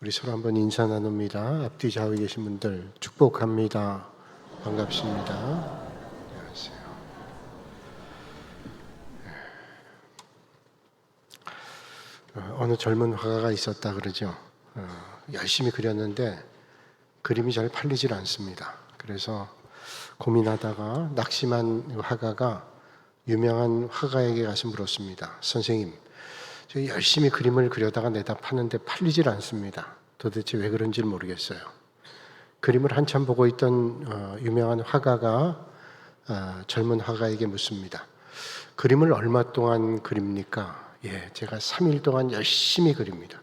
우리 서로 한번 인사 나눕니다. 앞뒤 좌우에 계신 분들 축복합니다. 반갑습니다. 안녕하세요. 어느 젊은 화가가 있었다 그러죠. 열심히 그렸는데 그림이 잘 팔리질 않습니다. 그래서 고민하다가 낙심한 화가가 유명한 화가에게 가서 물었습니다. 선생님, 저 열심히 그림을 그려다가 내다 파는데 팔리질 않습니다. 도대체 왜 그런지 모르겠어요. 그림을 한참 보고 있던 유명한 화가가 젊은 화가에게 묻습니다. 그림을 얼마 동안 그립니까? 예, 제가 3일 동안 열심히 그립니다.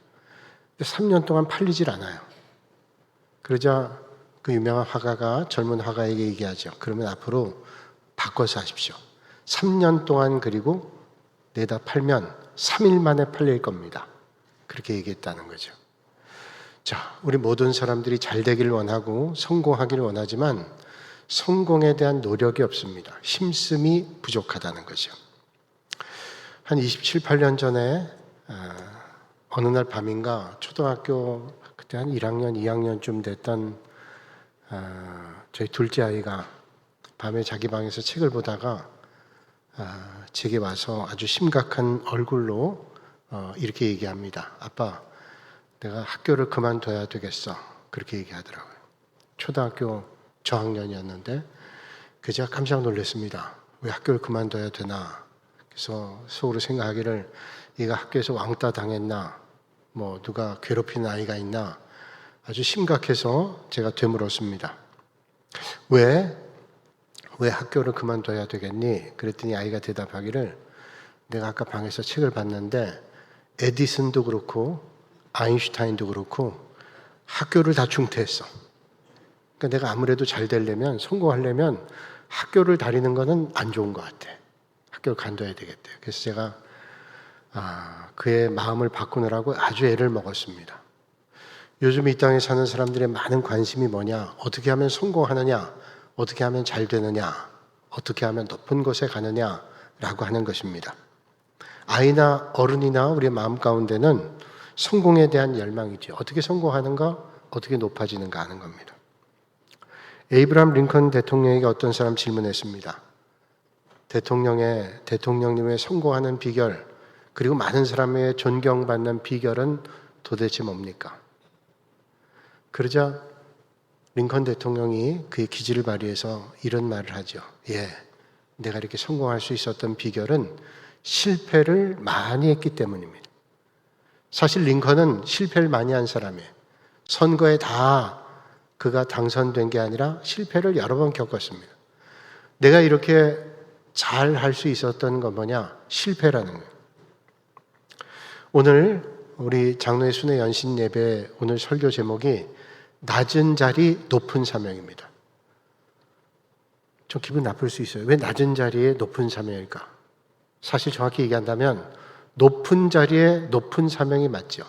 근데 3년 동안 팔리질 않아요. 그러자 그 유명한 화가가 젊은 화가에게 얘기하죠. 그러면 앞으로 바꿔서 하십시오. 3년 동안 그리고 내다 팔면 3일 만에 팔릴 겁니다. 그렇게 얘기했다는 거죠. 자, 우리 모든 사람들이 잘 되기를 원하고 성공하기를 원하지만 성공에 대한 노력이 없습니다. 힘씀이 부족하다는 거죠. 한 27, 8년 전에 어느 날 밤인가 초등학교 그때 한 1학년, 2학년쯤 됐던 저희 둘째 아이가 밤에 자기 방에서 책을 보다가 제게 와서 아주 심각한 얼굴로 이렇게 얘기합니다. 아빠, 내가 학교를 그만둬야 되겠어. 그렇게 얘기하더라고요. 초등학교 저학년이었는데 제가 깜짝 놀랐습니다. 왜 학교를 그만둬야 되나? 그래서 속으로 생각하기를 얘가 학교에서 왕따 당했나? 뭐 누가 괴롭히는 아이가 있나? 아주 심각해서 제가 되물었습니다. 왜 학교를 그만둬야 되겠니? 그랬더니 아이가 대답하기를 내가 아까 방에서 책을 봤는데 에디슨도 그렇고 아인슈타인도 그렇고 학교를 다 중퇴했어. 그러니까 내가 아무래도 잘 되려면 성공하려면 학교를 다니는 거는 안 좋은 것 같아. 학교를 간둬야 되겠대요. 그래서 제가 그의 마음을 바꾸느라고 아주 애를 먹었습니다. 요즘 이 땅에 사는 사람들의 많은 관심이 뭐냐? 어떻게 하면 성공하느냐? 어떻게 하면 잘 되느냐? 어떻게 하면 높은 곳에 가느냐라고 하는 것입니다. 아이나 어른이나 우리의 마음 가운데는 성공에 대한 열망이죠. 어떻게 성공하는가? 어떻게 높아지는가 하는 겁니다. 에이브라함 링컨 대통령에게 어떤 사람 질문했습니다. 대통령님의 성공하는 비결, 그리고 많은 사람의 존경받는 비결은 도대체 뭡니까? 그러자 링컨 대통령이 그의 기질을 발휘해서 이런 말을 하죠. 예, 내가 이렇게 성공할 수 있었던 비결은 실패를 많이 했기 때문입니다. 사실 링컨은 실패를 많이 한 사람이에요. 선거에 다 그가 당선된 게 아니라 실패를 여러 번 겪었습니다. 내가 이렇게 잘 할 수 있었던 건 뭐냐? 실패라는 거예요. 오늘 우리 장로의 순회 연신 예배 오늘 설교 제목이 낮은 자리 높은 사명입니다. 좀 기분 나쁠 수 있어요. 왜 낮은 자리에 높은 사명일까? 사실 정확히 얘기한다면 높은 자리에 높은 사명이 맞죠.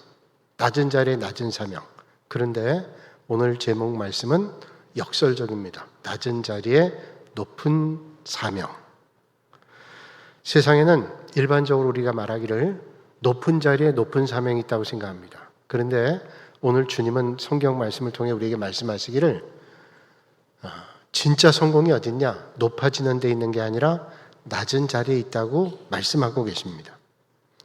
낮은 자리에 낮은 사명. 그런데 오늘 제목 말씀은 역설적입니다. 낮은 자리에 높은 사명. 세상에는 일반적으로 우리가 말하기를 높은 자리에 높은 사명이 있다고 생각합니다. 그런데 오늘 주님은 성경 말씀을 통해 우리에게 말씀하시기를 진짜 성공이 어딨냐? 높아지는 데 있는 게 아니라 낮은 자리에 있다고 말씀하고 계십니다.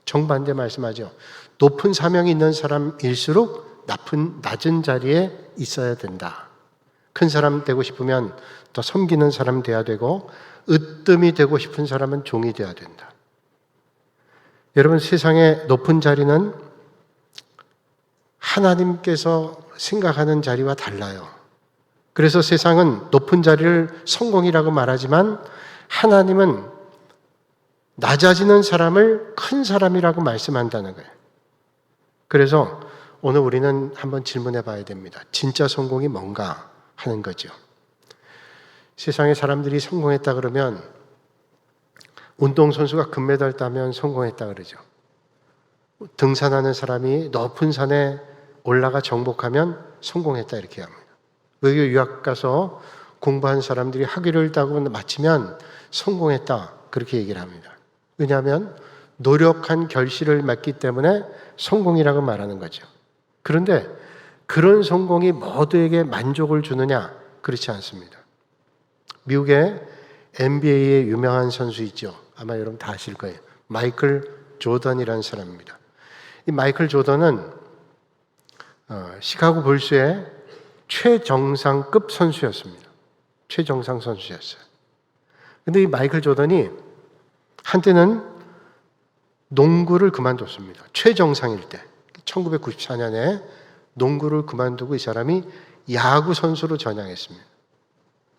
정반대 말씀하죠. 높은 사명이 있는 사람일수록 낮은 자리에 있어야 된다. 큰 사람 되고 싶으면 더 섬기는 사람 돼야 되고 으뜸이 되고 싶은 사람은 종이 돼야 된다. 여러분, 세상의 높은 자리는 하나님께서 생각하는 자리와 달라요. 그래서 세상은 높은 자리를 성공이라고 말하지만 하나님은 낮아지는 사람을 큰 사람이라고 말씀한다는 거예요. 그래서 오늘 우리는 한번 질문해 봐야 됩니다. 진짜 성공이 뭔가 하는 거죠. 세상에 사람들이 성공했다 그러면 운동선수가 금메달 따면 성공했다 그러죠. 등산하는 사람이 높은 산에 올라가 정복하면 성공했다 이렇게 합니다. 외교 유학 가서 공부한 사람들이 학위를 따고 마치면 성공했다 그렇게 얘기를 합니다. 왜냐하면 노력한 결실을 맺기 때문에 성공이라고 말하는 거죠. 그런데 그런 성공이 모두에게 만족을 주느냐? 그렇지 않습니다. 미국의 NBA의 유명한 선수 있죠. 아마 여러분 다 아실 거예요. 마이클 조던이라는 사람입니다. 이 마이클 조던은 시카고 불스의 최정상급 선수였습니다. 최정상 선수였어요. 근데 이 마이클 조던이 한때는 농구를 그만뒀습니다. 최정상일 때. 1994년에 농구를 그만두고 이 사람이 야구 선수로 전향했습니다.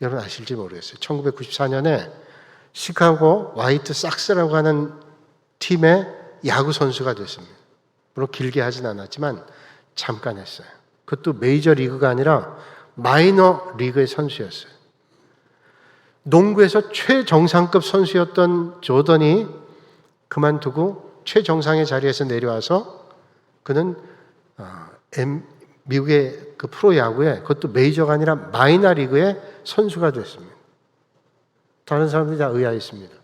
여러분 아실지 모르겠어요. 1994년에 시카고 화이트 삭스라고 하는 팀의 야구 선수가 됐습니다. 물론 길게 하진 않았지만 잠깐 했어요. 그것도 메이저 리그가 아니라 마이너 리그의 선수였어요. 농구에서 최정상급 선수였던 조던이 그만두고 최정상의 자리에서 내려와서 그는 미국의 그 프로야구에 그것도 메이저가 아니라 마이너 리그의 선수가 됐습니다. 다른 사람들이 다 의아했습니다.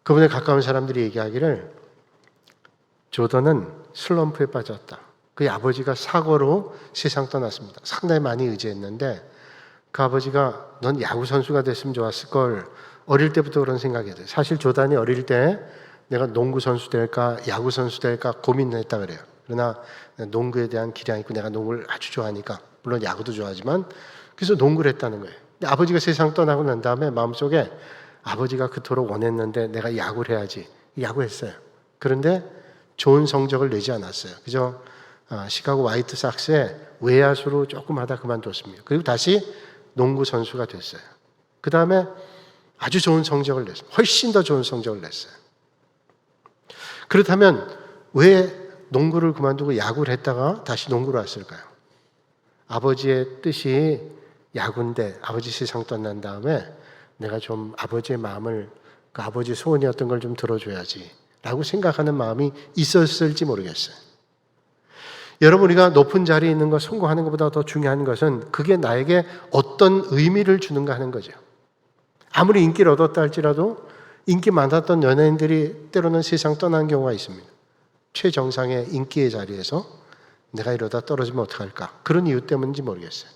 그분에 가까운 사람들이 얘기하기를 조던은 슬럼프에 빠졌다. 그의 아버지가 사고로 세상 떠났습니다. 상당히 많이 의지했는데 그 아버지가 넌 야구 선수가 됐으면 좋았을 걸 어릴 때부터 그런 생각이 들어요. 사실 조던이 어릴 때 내가 농구 선수 될까 야구 선수 될까 고민했다 그래요. 그러나 농구에 대한 기량이 있고 내가 농구를 아주 좋아하니까 물론 야구도 좋아하지만 그래서 농구를 했다는 거예요. 근데 아버지가 세상 떠나고 난 다음에 마음속에 아버지가 그토록 원했는데 내가 야구를 해야지 야구했어요. 그런데 좋은 성적을 내지 않았어요. 그저 시카고 화이트 삭스의 외야수로 조금 하다 그만뒀습니다. 그리고 다시 농구 선수가 됐어요. 그 다음에 아주 좋은 성적을 냈어요. 훨씬 더 좋은 성적을 냈어요. 그렇다면 왜 농구를 그만두고 야구를 했다가 다시 농구로 왔을까요? 아버지의 뜻이 야구인데 아버지 세상 떠난 다음에 내가 좀 아버지의 마음을 그 아버지 소원이었던 걸 좀 들어줘야지 라고 생각하는 마음이 있었을지 모르겠어요. 여러분 우리가 높은 자리에 있는 것 성공하는 것보다 더 중요한 것은 그게 나에게 어떤 의미를 주는가 하는 거죠. 아무리 인기를 얻었다 할지라도 인기 많았던 연예인들이 때로는 세상 떠난 경우가 있습니다. 최정상의 인기의 자리에서 내가 이러다 떨어지면 어떡할까? 그런 이유 때문인지 모르겠어요.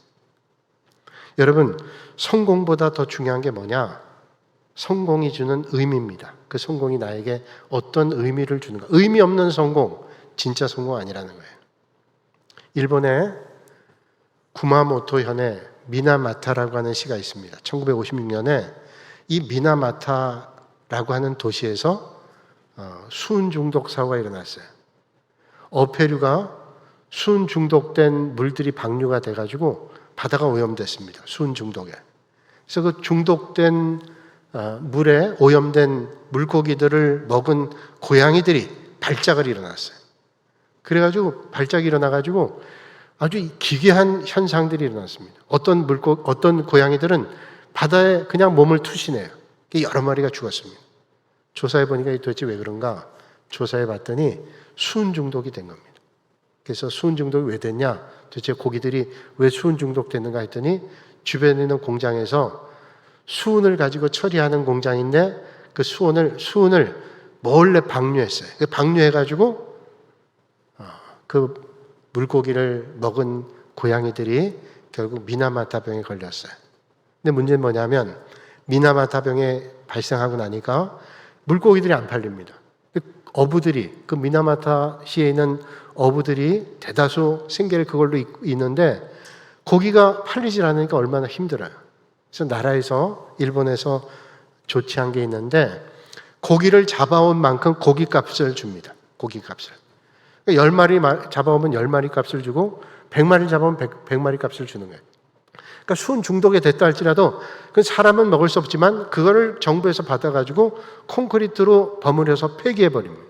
여러분 성공보다 더 중요한 게 뭐냐? 성공이 주는 의미입니다. 그 성공이 나에게 어떤 의미를 주는가? 의미 없는 성공, 진짜 성공 아니라는 거예요. 일본의 구마모토현에 미나마타라고 하는 시가 있습니다. 1956년에 이 미나마타라고 하는 도시에서 수은 중독 사고가 일어났어요. 어패류가 수은 중독된 물들이 방류가 돼가지고 바다가 오염됐습니다. 수은 중독에. 그래서 그 중독된 물에 오염된 물고기들을 먹은 고양이들이 발작을 일어났어요. 그래가지고 발작이 일어나가지고 아주 기괴한 현상들이 일어났습니다. 어떤 고양이들은 바다에 그냥 몸을 투신해요. 여러 마리가 죽었습니다. 조사해 보니까 도대체 왜 그런가? 조사해 봤더니 수은 중독이 된 겁니다. 그래서 수은 중독이 왜 됐냐? 도대체 고기들이 왜 수은 중독됐는가 했더니 주변에 있는 공장에서 수은을 가지고 처리하는 공장인데 그 수은을 몰래 방류했어요. 방류해가지고 그 물고기를 먹은 고양이들이 결국 미나마타병에 걸렸어요. 근데 문제는 뭐냐면 미나마타병에 발생하고 나니까 물고기들이 안 팔립니다. 어부들이 그 미나마타시에 있는 어부들이 대다수 생계를 그걸로 있는데 고기가 팔리질 않으니까 얼마나 힘들어요. 그래서 나라에서 일본에서 조치한 게 있는데 고기를 잡아온 만큼 고기값을 줍니다. 고기값을. 10마리 잡아오면 10마리 값을 주고 100마리 잡아오면 100마리 값을 주는 거예요. 그러니까 수은 중독에 됐다 할지라도 그 사람은 먹을 수 없지만 그거를 정부에서 받아가지고 콘크리트로 버무려서 폐기해버립니다.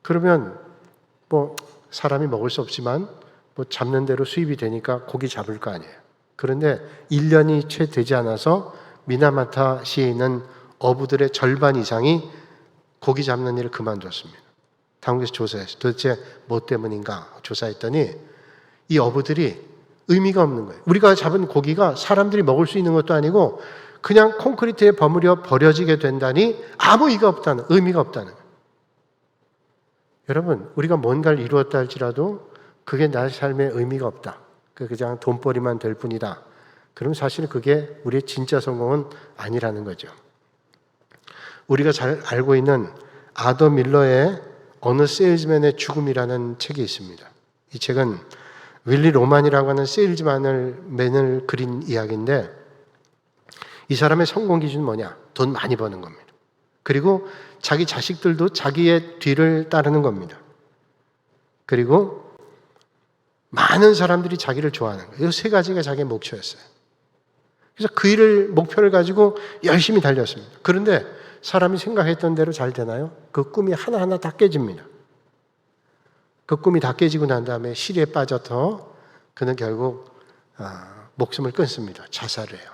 그러면 뭐 사람이 먹을 수 없지만 뭐 잡는 대로 수입이 되니까 고기 잡을 거 아니에요. 그런데 1년이 채 되지 않아서 미나마타시에 있는 어부들의 절반 이상이 고기 잡는 일을 그만뒀습니다. 당국에서 조사했어요. 도대체 뭐 때문인가 조사했더니 이 어부들이 의미가 없는 거예요. 우리가 잡은 고기가 사람들이 먹을 수 있는 것도 아니고 그냥 콘크리트에 버무려 버려지게 된다니 아무 의미가 없다는 거예요. 여러분, 우리가 뭔가를 이루었다 할지라도 그게 나의 삶에 의미가 없다. 그냥 돈벌이만 될 뿐이다. 그럼 사실 그게 우리의 진짜 성공은 아니라는 거죠. 우리가 잘 알고 있는 아더 밀러의 어느 세일즈맨의 죽음이라는 책이 있습니다. 이 책은 윌리 로만이라고 하는 세일즈맨을 그린 이야기인데, 이 사람의 성공 기준은 뭐냐? 돈 많이 버는 겁니다. 그리고 자기 자식들도 자기의 뒤를 따르는 겁니다. 그리고 많은 사람들이 자기를 좋아하는 거예요. 이 세 가지가 자기의 목표였어요. 그래서 그 일을 목표를 가지고 열심히 달렸습니다. 그런데 사람이 생각했던 대로 잘 되나요? 그 꿈이 하나하나 다 깨집니다. 그 꿈이 다 깨지고 난 다음에 시리에 빠져서 그는 결국 목숨을 끊습니다. 자살을 해요.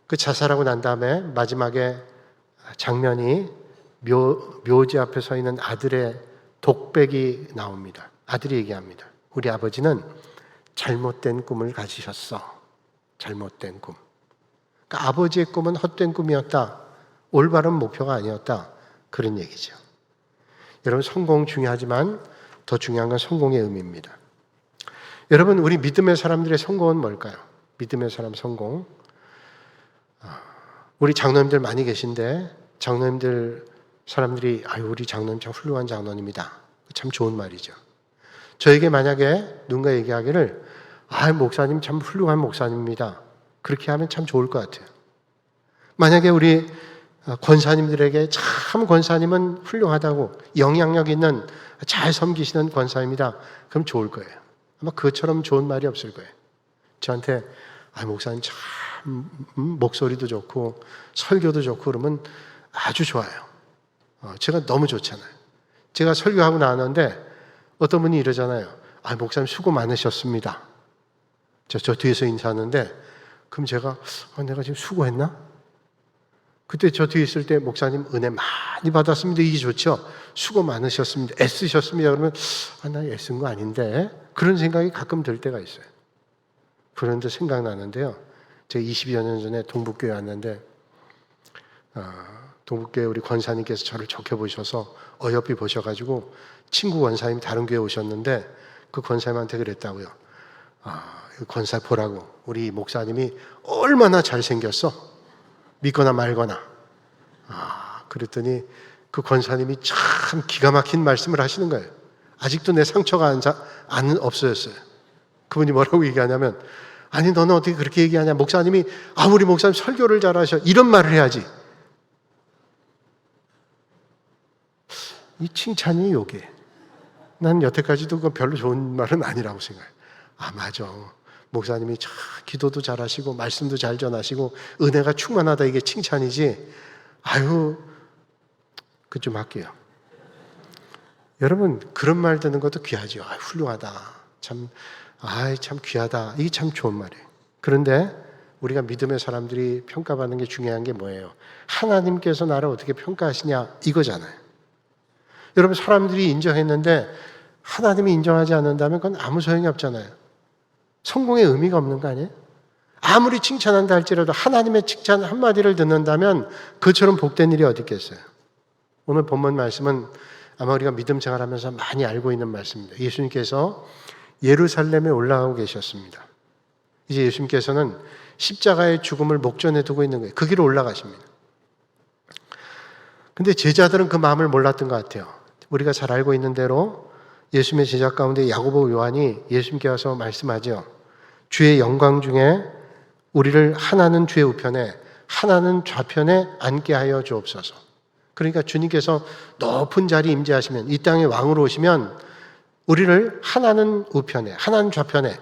그 자살하고 난 다음에 마지막에 장면이 묘지 앞에 서 있는 아들의 독백이 나옵니다. 아들이 얘기합니다. 우리 아버지는 잘못된 꿈을 가지셨어. 잘못된 꿈. 그러니까 아버지의 꿈은 헛된 꿈이었다. 올바른 목표가 아니었다. 그런 얘기죠. 여러분, 성공 중요하지만 더 중요한 건 성공의 의미입니다. 여러분, 우리 믿음의 사람들의 성공은 뭘까요? 믿음의 사람 성공. 우리 장로님들 많이 계신데 장로님들 사람들이 우리 장로님 참 훌륭한 장로님이다. 참 좋은 말이죠. 저에게 만약에 누군가 얘기하기를 목사님 참 훌륭한 목사님입니다. 그렇게 하면 참 좋을 것 같아요. 만약에 우리 권사님들에게 참 권사님은 훌륭하다고 영향력 있는 잘 섬기시는 권사입니다. 그럼 좋을 거예요. 아마 그것처럼 좋은 말이 없을 거예요. 저한테 목사님 참 목소리도 좋고 설교도 좋고 그러면 아주 좋아요. 제가 너무 좋잖아요. 제가 설교하고 나왔는데 어떤 분이 이러잖아요. 목사님 수고 많으셨습니다. 저 뒤에서 인사하는데 그럼 제가 내가 지금 수고했나? 그때 저 뒤에 있을 때 목사님 은혜 많이 받았습니다. 이게 좋죠? 수고 많으셨습니다. 애쓰셨습니다. 그러면 나 애쓴 거 아닌데? 그런 생각이 가끔 들 때가 있어요. 그런데 생각나는데요. 제가 20여 년 전에 동북교회 왔는데 동북교회 우리 권사님께서 저를 좋게 보셔서 어여삐 보셔가지고 친구 권사님이 다른 교회 오셨는데 그 권사님한테 그랬다고요. 권사 보라고 우리 목사님이 얼마나 잘생겼어. 믿거나 말거나. 그랬더니 그 권사님이 참 기가 막힌 말씀을 하시는 거예요. 아직도 내 상처가 안 없어졌어요. 그분이 뭐라고 얘기하냐면 너는 어떻게 그렇게 얘기하냐. 목사님이 우리 목사님 설교를 잘하셔. 이런 말을 해야지. 이 칭찬이 요게. 난 여태까지도 그 별로 좋은 말은 아니라고 생각해요. 맞아. 목사님이 참 기도도 잘하시고 말씀도 잘 전하시고 은혜가 충만하다 이게 칭찬이지. 그 좀 할게요. 여러분 그런 말 듣는 것도 귀하죠. 훌륭하다. 참 귀하다. 이게 참 좋은 말이에요. 그런데 우리가 믿음의 사람들이 평가받는 게 중요한 게 뭐예요? 하나님께서 나를 어떻게 평가하시냐 이거잖아요. 여러분 사람들이 인정했는데 하나님이 인정하지 않는다면 그건 아무 소용이 없잖아요. 성공의 의미가 없는 거 아니에요? 아무리 칭찬한다 할지라도 하나님의 칭찬 한마디를 듣는다면 그처럼 복된 일이 어디 있겠어요? 오늘 본문 말씀은 아마 우리가 믿음 생활하면서 많이 알고 있는 말씀입니다. 예수님께서 예루살렘에 올라가고 계셨습니다. 이제 예수님께서는 십자가의 죽음을 목전에 두고 있는 거예요. 그 길을 올라가십니다. 근데 제자들은 그 마음을 몰랐던 것 같아요. 우리가 잘 알고 있는 대로 예수님의 제자 가운데 야고보 요한이 예수님께 와서 말씀하죠. 주의 영광 중에 우리를 하나는 주의 우편에 하나는 좌편에 앉게 하여 주옵소서. 그러니까 주님께서 높은 자리에 임재하시면 이 땅에 왕으로 오시면 우리를 하나는 우편에 하나는 좌편에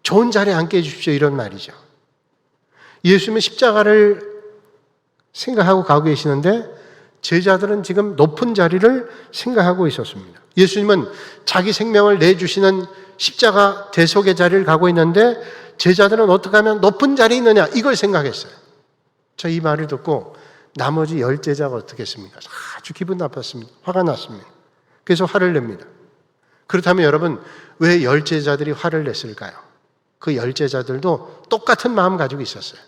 좋은 자리에 앉게 해주십시오. 이런 말이죠. 예수님은 십자가를 생각하고 가고 계시는데 제자들은 지금 높은 자리를 생각하고 있었습니다. 예수님은 자기 생명을 내주시는 십자가 대속의 자리를 가고 있는데 제자들은 어떻게 하면 높은 자리에 있느냐 이걸 생각했어요. 저 이 말을 듣고 나머지 10제자가 어떻게 했습니까? 아주 기분 나빴습니다. 화가 났습니다. 그래서 화를 냅니다. 그렇다면 여러분 왜 10제자들이 화를 냈을까요? 그 10제자들도 똑같은 마음 가지고 있었어요.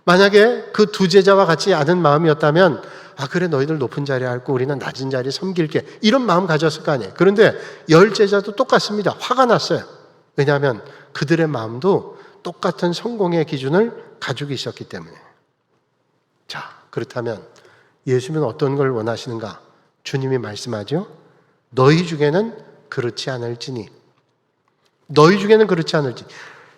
만약에 그 두 제자와 같이 아는 마음이었다면 그래 너희들 높은 자리에 앉고 우리는 낮은 자리에 섬길게 이런 마음 가졌을 거 아니에요. 그런데 10 제자도 똑같습니다. 화가 났어요. 왜냐하면 그들의 마음도 똑같은 성공의 기준을 가지고 있었기 때문에. 자, 그렇다면 예수님은 어떤 걸 원하시는가? 주님이 말씀하죠. 너희 중에는 그렇지 않을지니. 너희 중에는 그렇지 않을지니.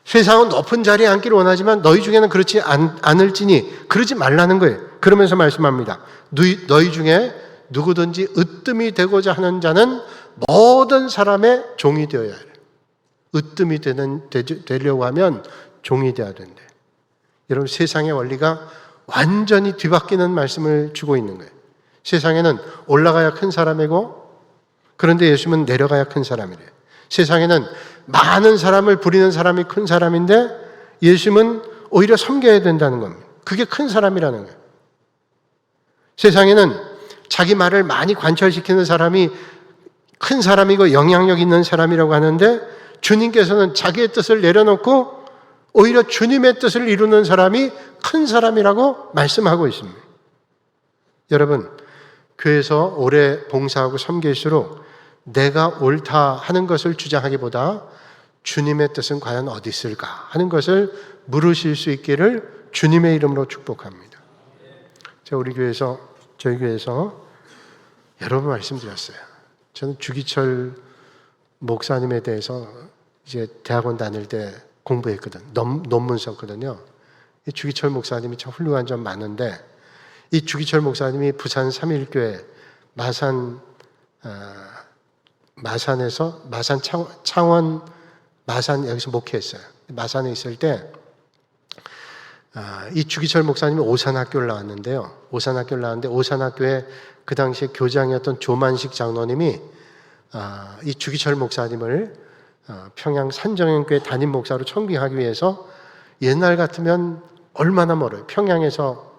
세상은 높은 자리에 앉기를 원하지만 너희 중에는 그렇지 않을지니 그러지 말라는 거예요. 그러면서 말씀합니다. 너희 중에 누구든지 으뜸이 되고자 하는 자는 모든 사람의 종이 되어야 해. 으뜸이 되려고 하면 종이 되어야 된대. 여러분 세상의 원리가 완전히 뒤바뀌는 말씀을 주고 있는 거예요. 세상에는 올라가야 큰 사람이고 그런데 예수님은 내려가야 큰 사람이래요. 세상에는 많은 사람을 부리는 사람이 큰 사람인데 예수님은 오히려 섬겨야 된다는 겁니다. 그게 큰 사람이라는 거예요. 세상에는 자기 말을 많이 관철시키는 사람이 큰 사람이고 영향력 있는 사람이라고 하는데 주님께서는 자기의 뜻을 내려놓고 오히려 주님의 뜻을 이루는 사람이 큰 사람이라고 말씀하고 있습니다. 여러분, 교회에서 오래 봉사하고 섬길수록 내가 옳다 하는 것을 주장하기보다 주님의 뜻은 과연 어디 있을까 하는 것을 물으실 수 있기를 주님의 이름으로 축복합니다. 제가 저희 교회에서 여러 번 말씀드렸어요. 저는 주기철 목사님에 대해서 이제 대학원 다닐 때 공부했거든. 논문 썼거든요. 이 주기철 목사님이 참 훌륭한 점 많은데 이 주기철 목사님이 부산 삼일교회 마산에서 창원 마산 여기서 목회했어요. 마산에 있을 때 이 주기철 목사님이 오산학교를 나왔는데요. 오산학교에 그 당시에 교장이었던 조만식 장로님이 이 주기철 목사님을 평양 산정형교회 담임 목사로 청빙하기 위해서 옛날 같으면 얼마나 멀어요. 평양에서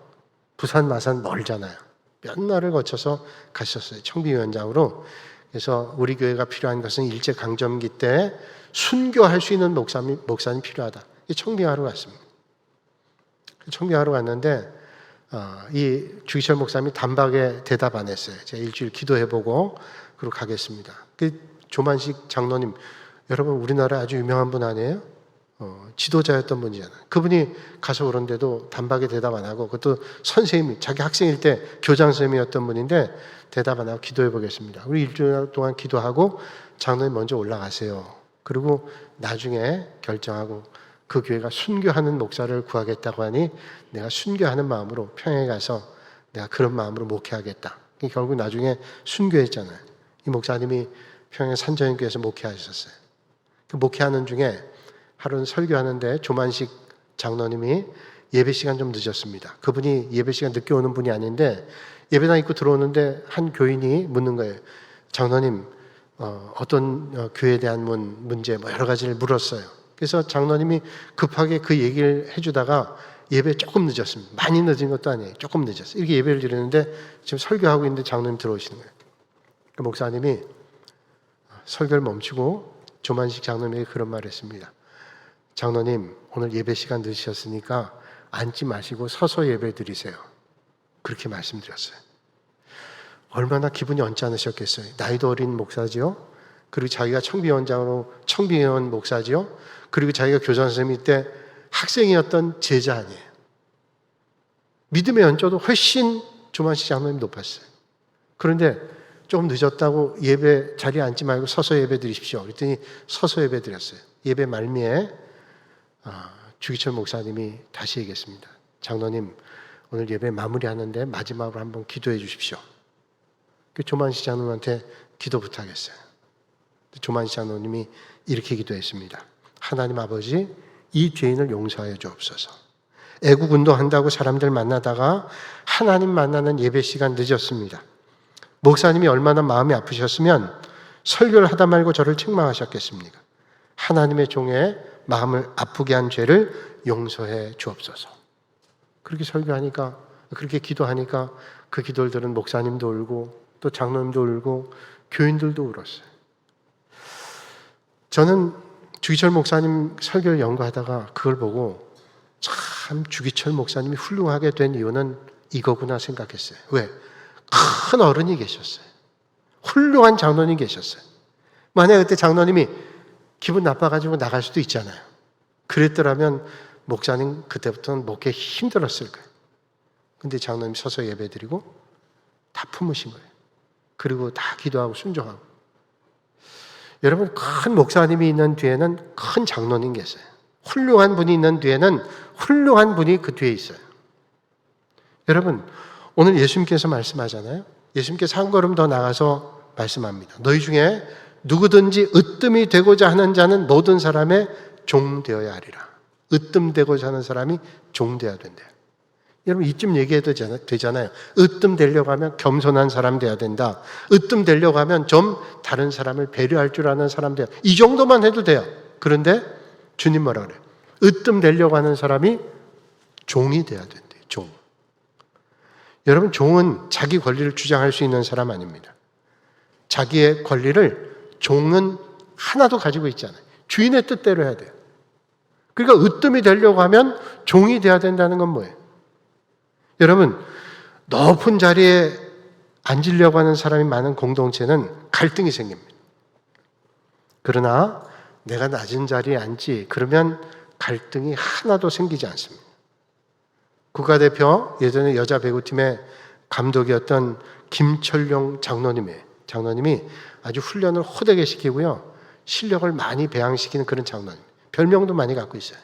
부산 마산 멀잖아요. 몇 날을 거쳐서 가셨어요. 청빙위원장으로. 그래서 우리 교회가 필요한 것은 일제강점기 때 순교할 수 있는 목사님 필요하다. 청빙하러 갔습니다. 청빙하러 갔는데 이 주기철 목사님이 단박에 대답 안 했어요. 제가 일주일 기도해보고 그러고 가겠습니다. 그 조만식 장로님, 여러분 우리나라 아주 유명한 분 아니에요? 지도자였던 분이잖아요. 그분이 가서 그런데도 단박에 대답 안 하고 그것도 선생님, 자기 학생일 때 교장 선생님이었던 분인데 대답 안 하고 기도해 보겠습니다. 우리 일주일 동안 기도하고 장로님 먼저 올라가세요. 그리고 나중에 결정하고 그 교회가 순교하는 목사를 구하겠다고 하니 내가 순교하는 마음으로 평양에 가서 내가 그런 마음으로 목회하겠다. 결국 나중에 순교했잖아요. 이 목사님이 평양 산정형교회에서 목회하셨어요. 그 목회하는 중에 하루는 설교하는데 조만식 장로님이 예배 시간 좀 늦었습니다. 그분이 예배 시간 늦게 오는 분이 아닌데 예배당 입고 들어오는데 한 교인이 묻는 거예요. 장로님, 어떤 교회에 대한 문제 여러 가지를 물었어요. 그래서 장로님이 급하게 그 얘기를 해주다가 예배 조금 늦었습니다. 많이 늦은 것도 아니에요. 조금 늦었어요. 이렇게 예배를 드리는데 지금 설교하고 있는데 장로님 들어오시는 거예요. 그 목사님이 설교를 멈추고 조만식 장로님에게 그런 말을 했습니다. 장로님, 오늘 예배 시간 늦으셨으니까 앉지 마시고 서서 예배 드리세요. 그렇게 말씀드렸어요. 얼마나 기분이 언짢으셨겠어요. 나이도 어린 목사지요. 그리고 자기가 청빙위원 목사지요. 그리고 자기가 교장 선생님 때 학생이었던 제자 아니에요. 믿음의 연조도 훨씬 조만식 장로님이 높았어요. 그런데 조금 늦었다고 예배 자리에 앉지 말고 서서 예배 드리십시오. 그랬더니 서서 예배 드렸어요. 예배 말미에 주기철 목사님이 다시 얘기했습니다. 장로님, 오늘 예배 마무리하는데 마지막으로 한번 기도해 주십시오. 그 조만식 장로님한테 기도 부탁했어요. 조만식 장로님이 이렇게 기도했습니다. 하나님 아버지, 이 죄인을 용서하여 주옵소서. 애국 운동한다고 사람들 만나다가 하나님 만나는 예배 시간 늦었습니다. 목사님이 얼마나 마음이 아프셨으면 설교를 하다 말고 저를 책망하셨겠습니까? 하나님의 종의 마음을 아프게 한 죄를 용서해 주옵소서. 그렇게 설교하니까, 그렇게 기도하니까 그 기도를 들은 목사님도 울고 또 장로님도 울고 교인들도 울었어요. 저는 주기철 목사님 설교를 연구하다가 그걸 보고 참 참 주기철 목사님이 훌륭하게 된 이유는 이거구나 생각했어요. 왜? 큰 어른이 계셨어요. 훌륭한 장로님이 계셨어요. 만약에 그때 장로님이 기분 나빠가지고 나갈 수도 있잖아요. 그랬더라면 목사님 그때부터는 목회 힘들었을 거예요. 근데 장로님 서서 예배드리고 다 품으신 거예요. 그리고 다 기도하고 순종하고. 여러분, 큰 목사님이 있는 뒤에는 큰 장로님 계세요. 훌륭한 분이 있는 뒤에는 훌륭한 분이 그 뒤에 있어요. 여러분, 오늘 예수님께서 말씀하잖아요. 예수님께서 한 걸음 더 나가서 말씀합니다. 너희 중에 누구든지 으뜸이 되고자 하는 자는 모든 사람의 종 되어야 하리라. 으뜸되고자 하는 사람이 종 되어야 된대요. 여러분, 이쯤 얘기해도 되잖아요. 으뜸 되려고 하면 겸손한 사람 돼야 된다. 으뜸 되려고 하면 좀 다른 사람을 배려할 줄 아는 사람 돼야. 이 정도만 해도 돼요. 그런데 주님 뭐라 그래요? 으뜸 되려고 하는 사람이 종이 돼야 된대요. 종. 여러분, 종은 자기 권리를 주장할 수 있는 사람 아닙니다. 자기의 권리를 종은 하나도 가지고 있지 않아요. 주인의 뜻대로 해야 돼요. 그러니까 으뜸이 되려고 하면 종이 돼야 된다는 건 뭐예요? 여러분, 높은 자리에 앉으려고 하는 사람이 많은 공동체는 갈등이 생깁니다. 그러나 내가 낮은 자리에 앉지, 그러면 갈등이 하나도 생기지 않습니다. 국가대표 예전에 여자 배구팀의 감독이었던 김철룡 장로님이 아주 훈련을 호되게 시키고요, 실력을 많이 배양시키는 그런 장로님, 별명도 많이 갖고 있어요.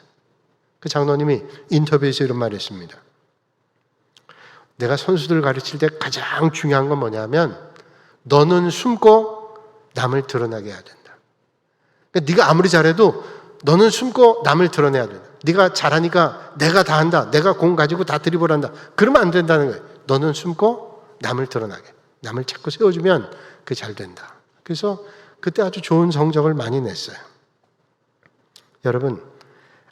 그 장로님이 인터뷰에서 이런 말을 했습니다. 내가 선수들 가르칠 때 가장 중요한 건 뭐냐면 너는 숨고 남을 드러나게 해야 된다. 그러니까 네가 아무리 잘해도 너는 숨고 남을 드러내야 된다. 네가 잘하니까 내가 다 한다. 내가 공 가지고 다 드리블한다. 그러면 안 된다는 거예요. 너는 숨고 남을 드러나게. 남을 자꾸 세워주면 그게 잘 된다. 그래서 그때 아주 좋은 성적을 많이 냈어요. 여러분,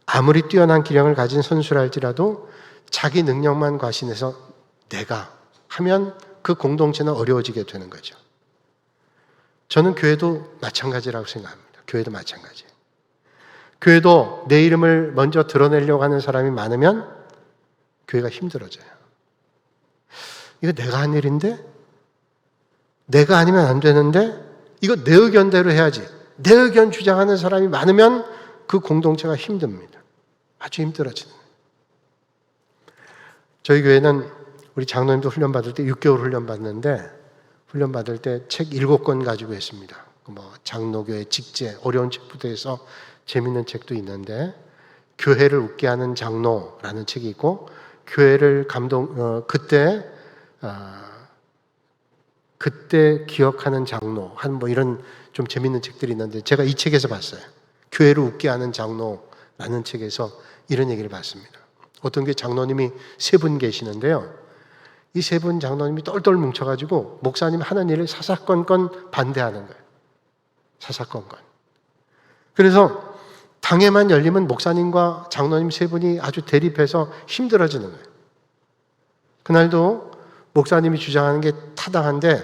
아무리 뛰어난 기량을 가진 선수라 할지라도 자기 능력만 과신해서 내가 하면 그 공동체는 어려워지게 되는 거죠. 저는 교회도 마찬가지라고 생각합니다. 교회도 마찬가지예요. 교회도 내 이름을 먼저 드러내려고 하는 사람이 많으면 교회가 힘들어져요. 이거 내가 한 일인데? 내가 아니면 안 되는데? 이거 내 의견대로 해야지. 내 의견 주장하는 사람이 많으면 그 공동체가 힘듭니다. 아주 힘들어지는 거예요. 저희 교회는 우리 장로님도 훈련 받을 때 6개월 훈련 받는데, 훈련 받을 때 책 7권 가지고 했습니다. 장로교의 직제, 어려운 책부터 해서 재밌는 책도 있는데, 교회를 웃게 하는 장로라는 책이 있고, 교회를 그때 기억하는 장로, 이런 좀 재밌는 책들이 있는데, 제가 이 책에서 봤어요. 교회를 웃게 하는 장로라는 책에서 이런 얘기를 봤습니다. 어떤 게 장로님이 3분 계시는데요. 이 3분 장로님이 똘똘 뭉쳐가지고 목사님 하는 일을 사사건건 반대하는 거예요. 사사건건. 그래서 당회만 열리면 목사님과 장로님 3분이 아주 대립해서 힘들어지는 거예요. 그날도 목사님이 주장하는 게 타당한데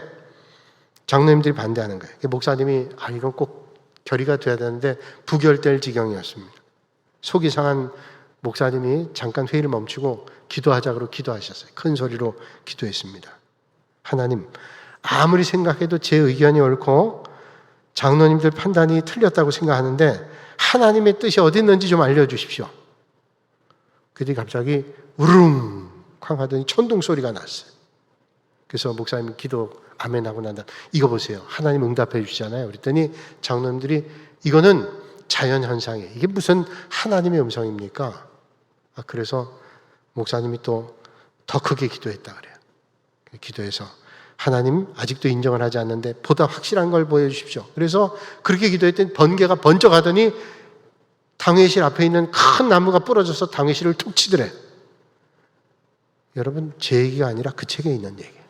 장로님들이 반대하는 거예요. 목사님이 이건 꼭 결의가 돼야 되는데 부결될 지경이었습니다. 속이 상한 목사님이 잠깐 회의를 멈추고 기도하자고 기도하셨어요. 큰 소리로 기도했습니다. 하나님, 아무리 생각해도 제 의견이 옳고 장로님들 판단이 틀렸다고 생각하는데 하나님의 뜻이 어디 있는지 좀 알려주십시오. 그때 갑자기 우릉 쾅 하더니 천둥 소리가 났어요. 그래서 목사님이 기도 아멘하고 난 다음 이거 보세요. 하나님 응답해 주시잖아요. 그랬더니 장로님들이 이거는 자연현상이에요. 이게 무슨 하나님의 음성입니까? 그래서 목사님이 또 더 크게 기도했다 그래요. 기도해서 하나님 아직도 인정을 하지 않는데 보다 확실한 걸 보여주십시오. 그래서 그렇게 기도했더니 번개가 번쩍하더니 당회실 앞에 있는 큰 나무가 부러져서 당회실을 툭 치더래. 여러분, 제 얘기가 아니라 그 책에 있는 얘기예요.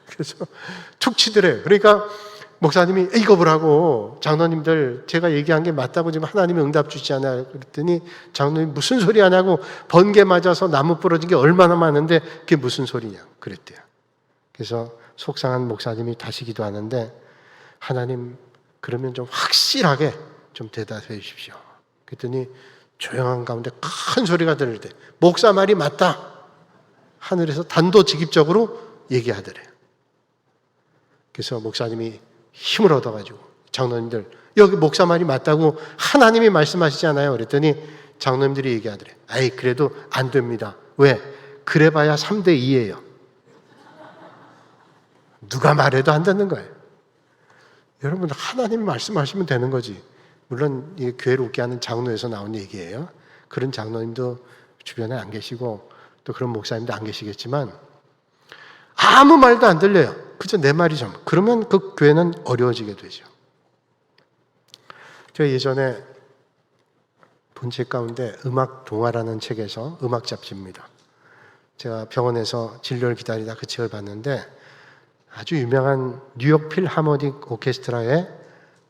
그래서 툭 치더래. 그러니까 목사님이 이거 보라고 장로님들 제가 얘기한 게 맞다고 지금 하나님이 응답 주시지 않아요. 그랬더니 장로님이 무슨 소리 하냐고 번개 맞아서 나무 부러진 게 얼마나 많은데 그게 무슨 소리냐 그랬대요. 그래서 속상한 목사님이 다시 기도하는데 하나님 그러면 좀 확실하게 좀 대답해 주십시오. 그랬더니 조용한 가운데 큰 소리가 들릴 때 목사 말이 맞다. 하늘에서 단도직입적으로 얘기하더래요. 그래서 목사님이 힘을 얻어가지고 장로님들 여기 목사 말이 맞다고 하나님이 말씀하시잖아요. 그랬더니 장로님들이 얘기하더래요. 아이 그래도 안 됩니다. 왜? 그래봐야 3대 2예요. 누가 말해도 안 듣는 거예요. 여러분 하나님이 말씀하시면 되는 거지. 물론 이 교회를 웃게 하는 장로에서 나온 얘기예요. 그런 장로님도 주변에 안 계시고 또 그런 목사님도 안 계시겠지만 아무 말도 안 들려요. 그저 내 말이 좀. 그러면 그 교회는 어려워지게 되죠. 제가 예전에 본 책 가운데 음악 동화라는 책에서 음악 잡지입니다. 제가 병원에서 진료를 기다리다 그 책을 봤는데 아주 유명한 뉴욕 필하모닉 오케스트라의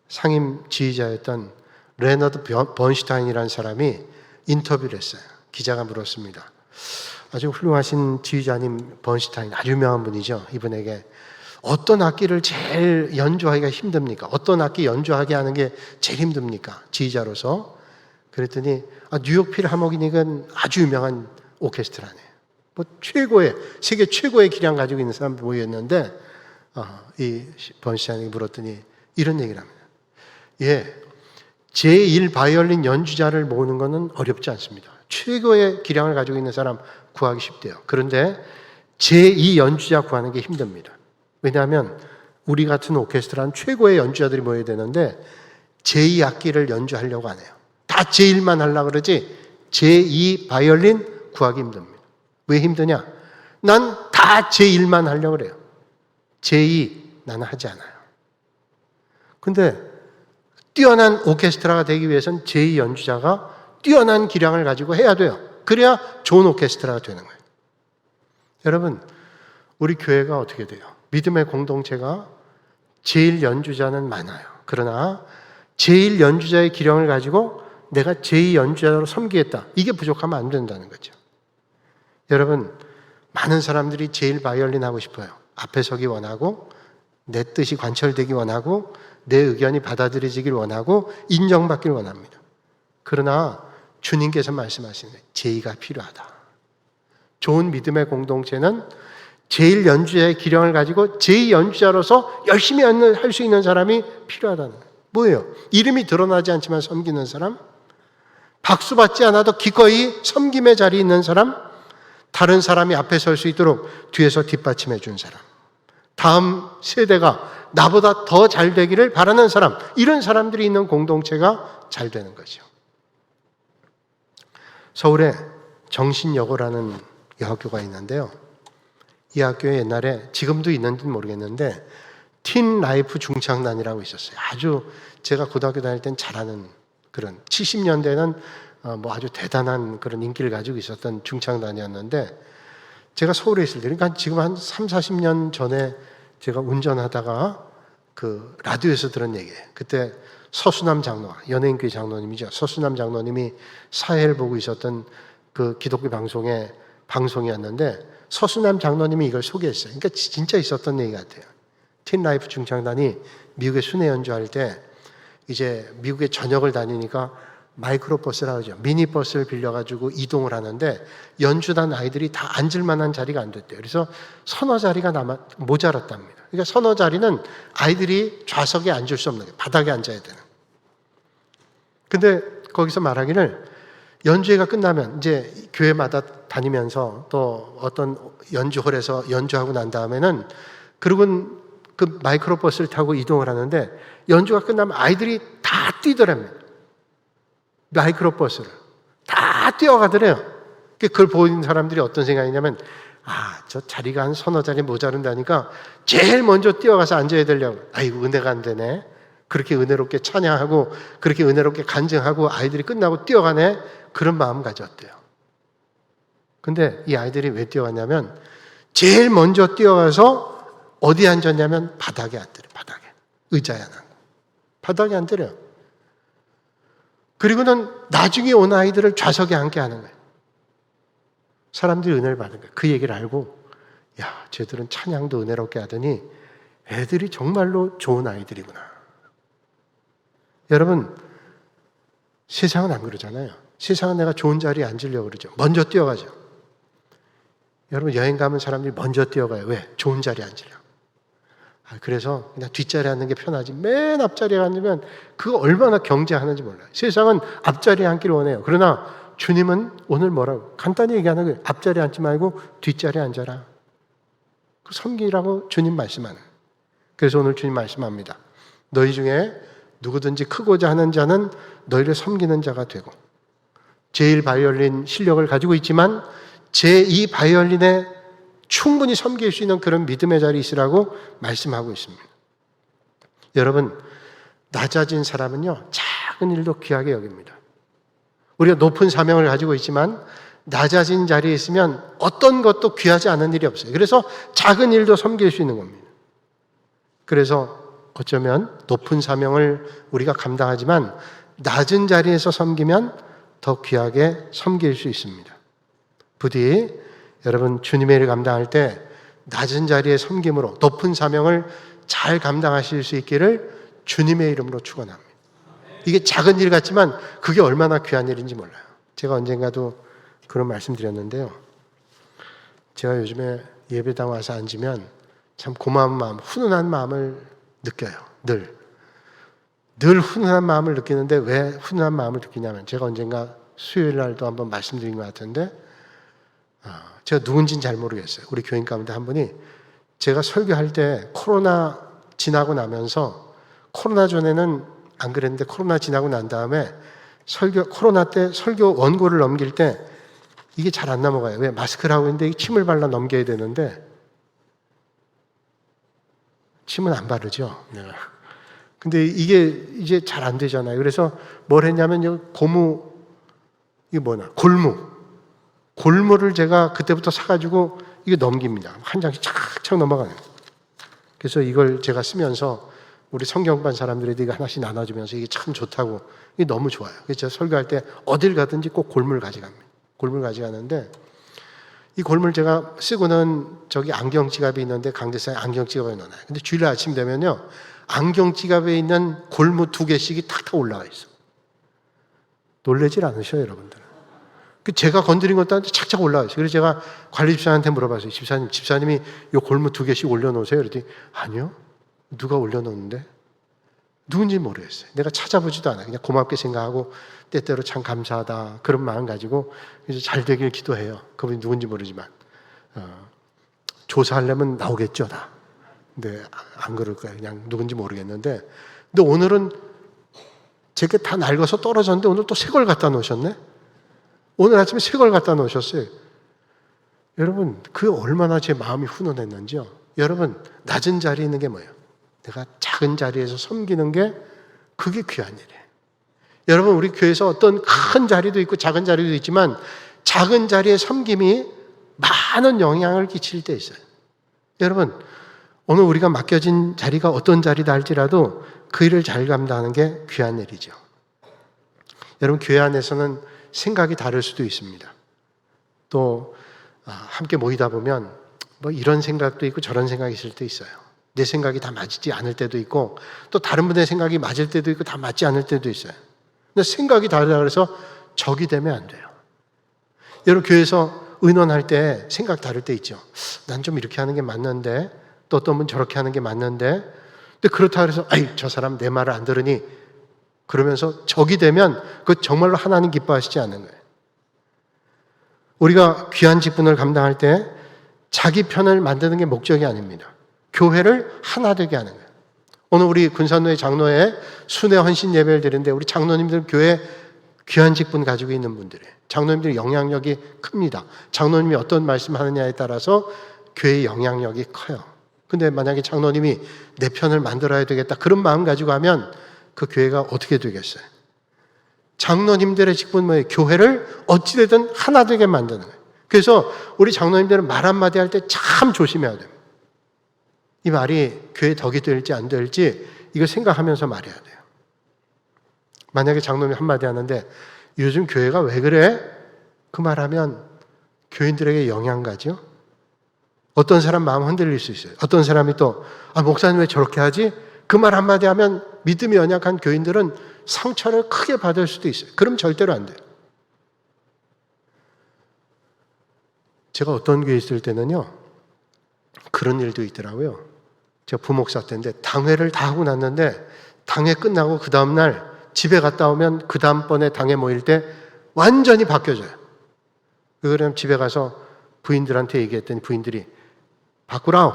상임 지휘자였던 레너드 번슈타인이라는 사람이 인터뷰를 했어요. 기자가 물었습니다. 아주 훌륭하신 지휘자님 번슈타인, 아주 유명한 분이죠. 이분에게 어떤 악기를 제일 연주하기가 힘듭니까? 어떤 악기 연주하게 하는 게 제일 힘듭니까? 지휘자로서. 그랬더니 뉴욕 필하모닉은 아주 유명한 오케스트라네요. 뭐 최고의 세계 최고의 기량 가지고 있는 사람 모였는데 이 번슈타인이 물었더니 이런 얘기를 합니다. 예, 제1 바이올린 연주자를 모으는 것은 어렵지 않습니다. 최고의 기량을 가지고 있는 사람 구하기 쉽대요. 그런데 제2 연주자 구하는 게 힘듭니다. 왜냐하면 우리 같은 오케스트라는 최고의 연주자들이 모여야 되는데 제2 악기를 연주하려고 안 해요. 다 제1만 하려고 그러지 제2 바이올린 구하기 힘듭니다. 왜 힘드냐? 난 다 제1만 하려고 그래요. 제2 나는 하지 않아요. 근데 뛰어난 오케스트라가 되기 위해서는 제2 연주자가 뛰어난 기량을 가지고 해야 돼요. 그래야 좋은 오케스트라가 되는 거예요. 여러분, 우리 교회가 어떻게 돼요? 믿음의 공동체가 제1 연주자는 많아요. 그러나 제1 연주자의 기량을 가지고 내가 제2 연주자로 섬기겠다. 이게 부족하면 안 된다는 거죠. 여러분, 많은 사람들이 제1 바이올린 하고 싶어요. 앞에 서기 원하고 내 뜻이 관철되기 원하고 내 의견이 받아들여지길 원하고 인정받기를 원합니다. 그러나 주님께서 말씀하시는 거예요. 제2가 필요하다. 좋은 믿음의 공동체는 제1 연주자의 기량을 가지고 제2 연주자로서 열심히 할 수 있는 사람이 필요하다는 거예요. 뭐예요? 이름이 드러나지 않지만 섬기는 사람, 박수 받지 않아도 기꺼이 섬김의 자리에 있는 사람, 다른 사람이 앞에 설 수 있도록 뒤에서 뒷받침해 준 사람, 다음 세대가 나보다 더 잘 되기를 바라는 사람, 이런 사람들이 있는 공동체가 잘 되는 거죠. 서울에 정신여고라는 여학교가 있는데요. 이 학교에 옛날에 지금도 있는지는 모르겠는데 틴 라이프 중창단이라고 있었어요. 아주 제가 고등학교 다닐 땐 잘하는 그런 70년대는 뭐 아주 대단한 그런 인기를 가지고 있었던 중창단이었는데 제가 서울에 있을 때 그러니까 지금 한 3, 40년 전에 제가 운전하다가 그 라디오에서 들은 얘기예요. 그때 서수남 장로, 연예인교회 장로님이죠. 서수남 장로님이 사회를 보고 있었던 그 기독교 방송이었는데 서수남 장로님이 이걸 소개했어요. 그러니까 진짜 있었던 얘기 같아요. 틴 라이프 중창단이 미국에 순회 연주할 때 이제 미국에 전역을 다니니까 마이크로버스라고 하죠. 미니버스를 빌려가지고 이동을 하는데 연주단 아이들이 다 앉을 만한 자리가 안 됐대요. 그래서 서너 자리가 모자랐답니다. 그러니까 서너 자리는 아이들이 좌석에 앉을 수 없는 거예요. 바닥에 앉아야 되는. 근데 거기서 말하기를 연주회가 끝나면 이제 교회마다 다니면서 또 어떤 연주홀에서 연주하고 난 다음에는 그리고 그 마이크로버스를 타고 이동을 하는데 연주가 끝나면 아이들이 다 뛰더랍니다. 마이크로버스를 다 뛰어가더래요. 그걸 보는 사람들이 어떤 생각이냐면 저 자리가 한 서너 자리 모자른다니까 제일 먼저 뛰어가서 앉아야 되려고. 아이고 은혜가 안 되네. 그렇게 은혜롭게 찬양하고 그렇게 은혜롭게 간증하고 아이들이 끝나고 뛰어가네. 그런 마음 가졌대요. 근데 이 아이들이 왜 뛰어갔냐면 제일 먼저 뛰어가서 어디에 앉았냐면 바닥에 앉더래요. 바닥에. 의자에 안 앉고. 바닥에 앉더래요. 그리고는 나중에 온 아이들을 좌석에 앉게 하는 거예요. 사람들이 은혜를 받는 거예요. 그 얘기를 알고 쟤들은 찬양도 은혜롭게 하더니 애들이 정말로 좋은 아이들이구나. 여러분, 세상은 안 그러잖아요. 세상은 내가 좋은 자리에 앉으려고 그러죠. 먼저 뛰어가죠. 여러분 여행 가면 사람들이 먼저 뛰어가요. 왜? 좋은 자리에 앉으려고. 그래서 그냥 뒷자리에 앉는 게 편하지. 맨 앞자리에 앉으면 그거 얼마나 경제하는지 몰라요. 세상은 앞자리에 앉기를 원해요. 그러나 주님은 오늘 뭐라고? 간단히 얘기하는 거예요. 앞자리에 앉지 말고 뒷자리에 앉아라. 그 섬기라고 주님 말씀하는 거예요. 그래서 오늘 주님 말씀합니다. 너희 중에 누구든지 크고자 하는 자는 너희를 섬기는 자가 되고, 제1 바이올린 실력을 가지고 있지만 제2 바이올린에 충분히 섬길 수 있는 그런 믿음의 자리에 있으라고 말씀하고 있습니다. 여러분, 낮아진 사람은요, 작은 일도 귀하게 여깁니다. 우리가 높은 사명을 가지고 있지만 낮아진 자리에 있으면 어떤 것도 귀하지 않은 일이 없어요. 그래서 작은 일도 섬길 수 있는 겁니다. 그래서 어쩌면 높은 사명을 우리가 감당하지만 낮은 자리에서 섬기면 더 귀하게 섬길 수 있습니다. 부디 여러분 주님의 일을 감당할 때 낮은 자리에 섬김으로 높은 사명을 잘 감당하실 수 있기를 주님의 이름으로 축원합니다. 이게 작은 일 같지만 그게 얼마나 귀한 일인지 몰라요. 제가 언젠가도 그런 말씀 드렸는데요. 제가 요즘에 예배당 와서 앉으면 참 고마운 마음, 훈훈한 마음을 느껴요. 늘 훈훈한 마음을 느끼는데 왜 훈훈한 마음을 느끼냐면 제가 언젠가 수요일 날도 한번 말씀드린 것 같은데 제가 누군지는 잘 모르겠어요. 우리 교인 가운데 한 분이 제가 설교할 때 코로나 지나고 나면서 코로나 전에는 안 그랬는데 코로나 지나고 난 다음에 코로나 때 설교 원고를 넘길 때 이게 잘 안 넘어가요. 왜? 마스크를 하고 있는데 침을 발라 넘겨야 되는데 침은 안 바르죠. 근데 이게 이제 잘 안 되잖아요. 그래서 뭘 했냐면 골무를 제가 그때부터 사가지고 이게 넘깁니다. 한 장씩 착착 넘어가는. 그래서 이걸 제가 쓰면서 우리 성경반 사람들에게 이거 하나씩 나눠주면서 이게 참 좋다고, 이게 너무 좋아요. 그래서 제가 설교할 때 어딜 가든지 꼭 골무를 가져갑니다. 골무를 가져가는데 이 골무를 제가 쓰고는 저기 안경 지갑이 있는데 강대상에 안경 지갑에 넣어놔요. 근데 주일 아침 되면요, 안경 지갑에 있는 골무 2개씩이 탁탁 올라와 있어. 놀라질 않으셔요, 여러분들? 제가 건드린 것도 아닌데 착착 올라와 있어요. 그래서 제가 관리 집사한테 물어봤어요. 집사님이 이 골무 2개씩 올려놓으세요. 그랬더니 아니요. 누가 올려놓는데? 누군지 모르겠어요. 내가 찾아보지도 않아요. 그냥 고맙게 생각하고 때때로 참 감사하다 그런 마음 가지고 그래서 잘 되길 기도해요. 그분이 누군지 모르지만 조사하려면 나오겠죠 다. 근데 안 그럴 거예요. 그냥 누군지 모르겠는데, 근데 오늘은 제게 다 낡아서 떨어졌는데 오늘 또 새 걸 갖다 놓으셨네. 오늘 아침에 새 걸 갖다 놓으셨어요. 여러분, 그 얼마나 제 마음이 훈훈했는지요. 여러분, 낮은 자리에 있는 게 뭐예요? 내가 작은 자리에서 섬기는 게 그게 귀한 일이에요. 여러분, 우리 교회에서 어떤 큰 자리도 있고 작은 자리도 있지만 작은 자리의 섬김이 많은 영향을 끼칠 때 있어요. 여러분, 오늘 우리가 맡겨진 자리가 어떤 자리다 할지라도 그 일을 잘 감당하는 게 귀한 일이죠. 여러분, 교회 안에서는 생각이 다를 수도 있습니다. 또 함께 모이다 보면 뭐 이런 생각도 있고 저런 생각이 있을 때 있어요. 내 생각이 다 맞지 않을 때도 있고 또 다른 분의 생각이 맞을 때도 있고 다 맞지 않을 때도 있어요. 근데 생각이 다르다 그래서 적이 되면 안 돼요. 여러분, 교회에서 의논할 때 생각 다를 때 있죠. 난 좀 이렇게 하는 게 맞는데 또 어떤 분 저렇게 하는 게 맞는데, 근데 그렇다 그래서 저 사람 내 말을 안 들으니 그러면서 적이 되면 그 정말로 하나님 기뻐하시지 않는 거예요. 우리가 귀한 직분을 감당할 때 자기 편을 만드는 게 목적이 아닙니다. 교회를 하나 되게 하는 거예요. 오늘 우리 군산로의 장로회 순회 헌신 예배를 드리는데 우리 장로님들 교회 귀한 직분 가지고 있는 분들이에요. 장로님들의 영향력이 큽니다. 장로님이 어떤 말씀하느냐에 따라서 교회의 영향력이 커요. 근데 만약에 장로님이 내 편을 만들어야 되겠다 그런 마음 가지고 하면 그 교회가 어떻게 되겠어요? 장로님들의 직분 뭐예요? 교회를 어찌되든 하나 되게 만드는 거예요. 그래서 우리 장로님들은 말 한마디 할 때 참 조심해야 됩니다. 이 말이 교회 덕이 될지 안 될지 이거 생각하면서 말해야 돼요. 만약에 장로님이 한마디 하는데 요즘 교회가 왜 그래? 그 말하면 교인들에게 영향 가죠. 어떤 사람 마음 흔들릴 수 있어요. 어떤 사람이 또 목사님 왜 저렇게 하지? 그 말 한마디 하면 믿음이 연약한 교인들은 상처를 크게 받을 수도 있어요. 그럼 절대로 안 돼요. 제가 어떤 교회에 있을 때는요, 그런 일도 있더라고요. 제가 부목사 때인데 당회를 다 하고 났는데 당회 끝나고 그 다음날 집에 갔다 오면 그 다음번에 당회 모일 때 완전히 바뀌어져요. 왜 그러냐면 집에 가서 부인들한테 얘기했더니 부인들이 바꾸라오.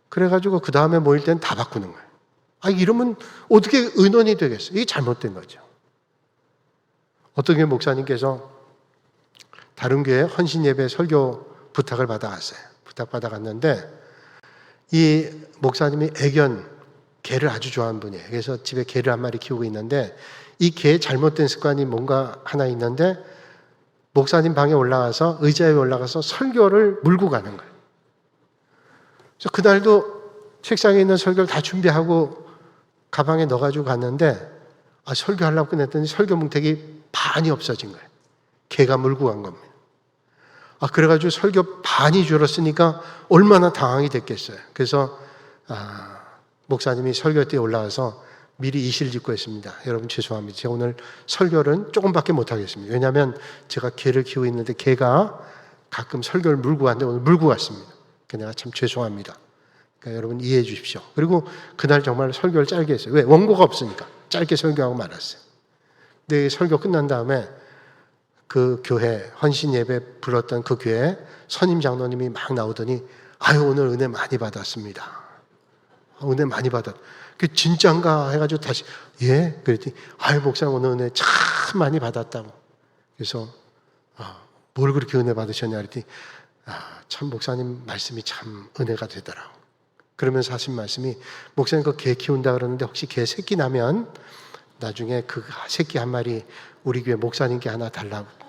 그래가지고 그 다음에 모일 때는 다 바꾸는 거예요. 이러면 어떻게 의논이 되겠어요? 이게 잘못된 거죠. 어떤 교회 목사님께서 다른 교회 헌신 예배 설교 부탁을 받아갔어요. 부탁받아갔는데 이 목사님이 개를 아주 좋아하는 분이에요. 그래서 집에 개를 한 마리 키우고 있는데 이 개의 잘못된 습관이 뭔가 하나 있는데 목사님 방에 올라가서 의자에 올라가서 설교를 물고 가는 거예요. 그래서 그날도 책상에 있는 설교를 다 준비하고 가방에 넣어가지고 갔는데 설교하려고 끝냈더니 설교 뭉태기 반이 없어진 거예요. 개가 물고 간 겁니다. 그래가지고 설교 반이 줄었으니까 얼마나 당황이 됐겠어요. 그래서 목사님이 설교대에 올라와서 미리 이실직고 했습니다. 여러분 죄송합니다. 제가 오늘 설교는 조금밖에 못하겠습니다. 왜냐하면 제가 개를 키우고 있는데 개가 가끔 설교를 물고 가는데 오늘 물고 갔습니다. 내가 참 죄송합니다. 그러니까 여러분 이해해 주십시오. 그리고 그날 정말 설교를 짧게 했어요. 왜? 원고가 없으니까 짧게 설교하고 말았어요. 근데 설교 끝난 다음에 그 교회 헌신 예배 불렀던 그 교회 선임 장로님이 막 나오더니 오늘 은혜 많이 받았습니다. 은혜 많이 받았. 그 진짠가 해가지고 다시 그랬더니 목사님 오늘 은혜 참 많이 받았다고. 그래서 뭘 그렇게 은혜 받으셨냐 그랬더니 참 목사님 말씀이 참 은혜가 되더라고. 그러면서 하신 말씀이 목사님 그 개 키운다 그러는데 혹시 개 새끼 나면 나중에 그 새끼 한 마리 우리 교회 목사님께 하나 달라고.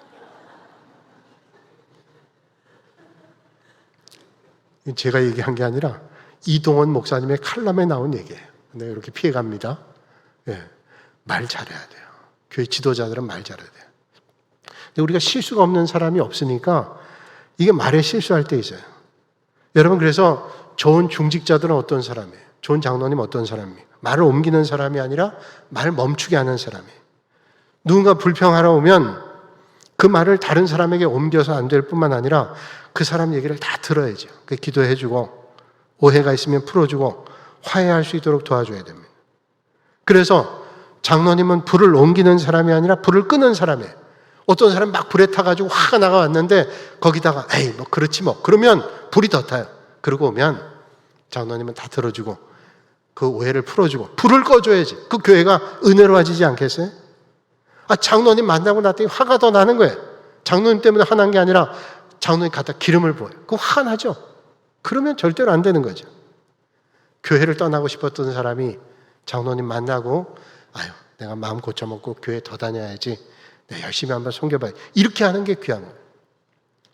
제가 얘기한 게 아니라 이동원 목사님의 칼럼에 나온 얘기예요. 근데 이렇게 피해갑니다. 말 잘해야 돼요. 교회 지도자들은 말 잘해야 돼요. 근데 우리가 실수가 없는 사람이 없으니까 이게 말에 실수할 때 있어요. 여러분 그래서 좋은 중직자들은 어떤 사람이에요? 좋은 장로님 어떤 사람이에요? 말을 옮기는 사람이 아니라 말을 멈추게 하는 사람이에요. 누군가 불평하러 오면 그 말을 다른 사람에게 옮겨서 안 될 뿐만 아니라 그 사람 얘기를 다 들어야죠. 기도해주고 오해가 있으면 풀어주고 화해할 수 있도록 도와줘야 됩니다. 그래서 장로님은 불을 옮기는 사람이 아니라 불을 끄는 사람이에요. 어떤 사람 막 불에 타가지고 화가 나가왔는데 거기다가 뭐 그렇지 뭐 그러면 불이 더 타요. 그러고 오면 장로님은 다 들어주고 그 오해를 풀어주고 불을 꺼줘야지. 그 교회가 은혜로워지지 않겠어요? 장로님 만나고 났더니 화가 더 나는 거예요. 장로님 때문에 화난 게 아니라 장로님 갖다 기름을 부어요. 그거 화가 나죠? 그러면 절대로 안 되는 거죠. 교회를 떠나고 싶었던 사람이 장로님 만나고 내가 마음 고쳐먹고 교회 더 다녀야지. 내가 열심히 한번 섬겨봐야 이렇게 하는 게 귀한 거예요.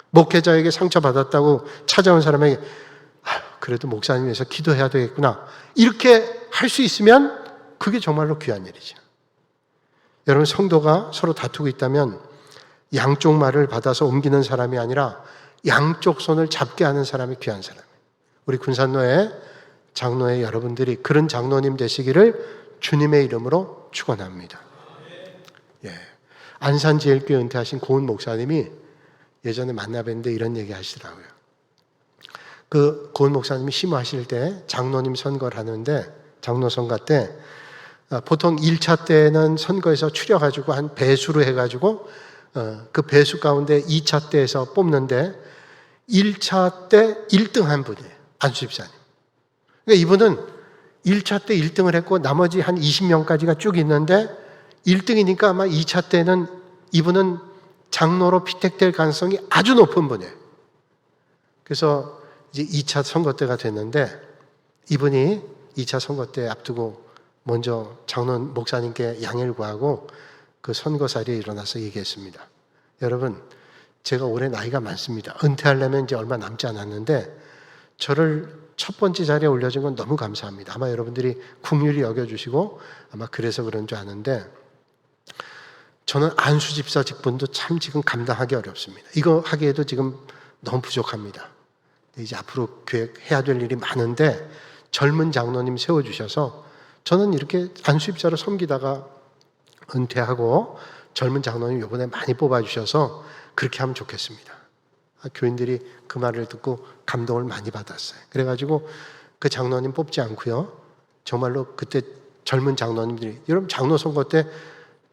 목회자에게 상처받았다고 찾아온 사람에게 그래도 목사님 위해서 기도해야 되겠구나. 이렇게 할 수 있으면 그게 정말로 귀한 일이죠. 여러분 성도가 서로 다투고 있다면 양쪽 말을 받아서 옮기는 사람이 아니라 양쪽 손을 잡게 하는 사람이 귀한 사람이에요. 우리 군산로의 장로의 여러분들이 그런 장로님 되시기를 주님의 이름으로 축원합니다. 안산제일교회 은퇴하신 고은 목사님이 예전에 만나 뵀는데 이런 얘기 하시더라고요. 그 고은 목사님이 심호하실 때 장로님 선거를 하는데 장로 선거 때 보통 1차 때는 선거에서 추려가지고 한 배수로 해가지고 그 배수 가운데 2차 때에서 뽑는데 1차 때 1등 한 분이에요. 안수집사님. 그러니까 이분은 1차 때 1등을 했고 나머지 한 20명까지가 쭉 있는데 1등이니까 아마 2차 때는 이분은 장로로 피택될 가능성이 아주 높은 분이에요. 그래서 이제 2차 선거 때가 됐는데 이분이 2차 선거 때 앞두고 먼저 장로 목사님께 양해를 구하고 그 선거살이에 일어나서 얘기했습니다. 여러분, 제가 올해 나이가 많습니다. 은퇴하려면 이제 얼마 남지 않았는데 저를 첫 번째 자리에 올려준 건 너무 감사합니다. 아마 여러분들이 긍휼히 여겨주시고 아마 그래서 그런 줄 아는데 저는 안수집사 직분도 참 지금 감당하기 어렵습니다. 이거 하기에도 지금 너무 부족합니다. 이제 앞으로 계획해야 될 일이 많은데 젊은 장로님 세워주셔서 저는 이렇게 안수집사로 섬기다가 은퇴하고 젊은 장로님 이번에 많이 뽑아주셔서 그렇게 하면 좋겠습니다. 교인들이 그 말을 듣고 감동을 많이 받았어요. 그래가지고 그 장로님 뽑지 않고요. 정말로 그때 젊은 장로님들이, 여러분 장로 선거 때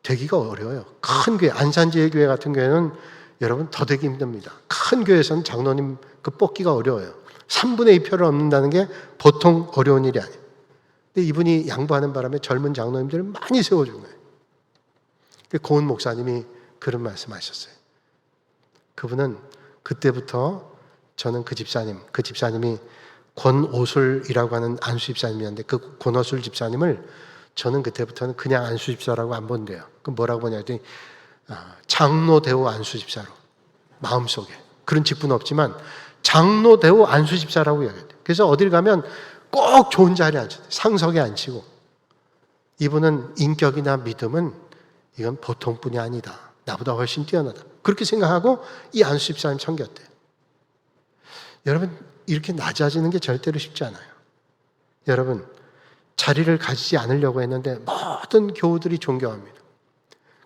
되기가 어려워요. 큰 교회, 안산지혜교회 같은 교회는 여러분 더 되기 힘듭니다. 큰 교회에서는 장로님 그 뽑기가 어려워요. 3분의 2표를 얻는다는 게 보통 어려운 일이 아니에요. 근데 이분이 양보하는 바람에 젊은 장로님들을 많이 세워준 거예요. 고은 목사님이 그런 말씀하셨어요. 그분은 그때부터 저는 그 집사님이 권오술이라고 하는 안수 집사님이었는데 그 권오술 집사님을 저는 그때부터는 그냥 안수 집사라고 안 본대요. 그럼 뭐라고 보냐 했더니 장로 대우 안수 집사로, 마음속에 그런 직분은 없지만 장로 대우 안수 집사라고 이야기해요. 그래서 어딜 가면 꼭 좋은 자리에 앉혀요. 상석에 앉히고. 이분은 인격이나 믿음은 이건 보통뿐이 아니다. 나보다 훨씬 뛰어나다. 그렇게 생각하고 이 안수 집사님 섬겼대요. 여러분, 이렇게 낮아지는 게 절대로 쉽지 않아요. 여러분, 자리를 가지지 않으려고 했는데 모든 교우들이 존경합니다.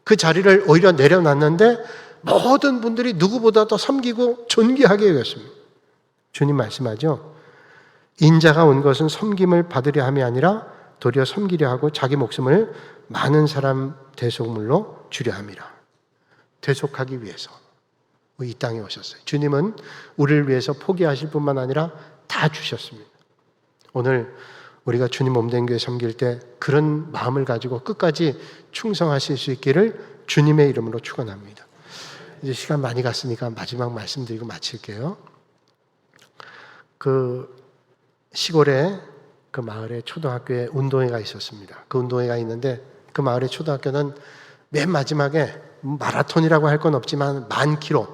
그 자리를 오히려 내려놨는데 모든 분들이 누구보다 더 섬기고 존귀하게 여겼습니다. 주님 말씀하죠. 인자가 온 것은 섬김을 받으려 함이 아니라 도리어 섬기려 하고 자기 목숨을 많은 사람 대속물로 주려 함이라. 대속하기 위해서 이 땅에 오셨어요. 주님은 우리를 위해서 포기하실 뿐만 아니라 다 주셨습니다. 오늘 우리가 주님 몸된 교회 섬길 때 그런 마음을 가지고 끝까지 충성하실 수 있기를 주님의 이름으로 축원합니다. 이제 시간 많이 갔으니까 마지막 말씀드리고 마칠게요. 그 시골에 그 마을에 초등학교에 운동회가 있었습니다. 그 운동회가 있는데 그 마을의 초등학교는 맨 마지막에 마라톤이라고 할 건 없지만 10,000km,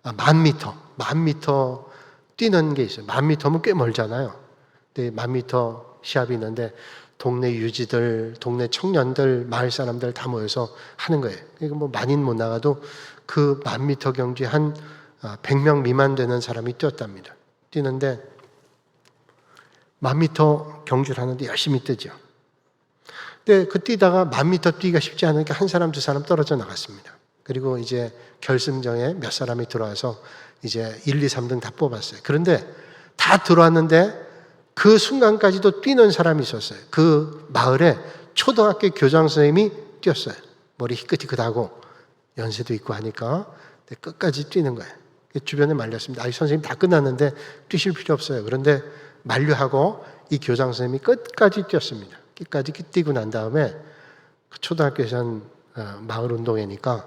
10,000m 뛰는 게 있어요. 10,000m면 꽤 멀잖아요. 근데 10,000m 시합이 있는데 동네 유지들, 동네 청년들, 마을 사람들 다 모여서 하는 거예요. 그러니까 뭐 많이는 못 나가도 그 10,000m 경주에 한 100명 미만 되는 사람이 뛰었답니다. 뛰는데 10,000m 경주를 하는데 열심히 뛰죠. 근데 그 뛰다가 10,000m 뛰기가 쉽지 않으니까 한 사람, 두 사람 떨어져 나갔습니다. 그리고 이제 결승전에 몇 사람이 들어와서 이제 1, 2, 3등 다 뽑았어요. 그런데 다 들어왔는데 그 순간까지도 뛰는 사람이 있었어요. 그 마을에 초등학교 교장 선생님이 뛰었어요. 머리 희끗희끗하고 연세도 있고 하니까 끝까지 뛰는 거예요. 주변에 말렸습니다. 선생님 다 끝났는데 뛰실 필요 없어요. 그런데 만류하고 이 교장 선생님이 끝까지 뛰었습니다. 끝까지 뛰고 난 다음에 그 초등학교에서는 마을 운동회니까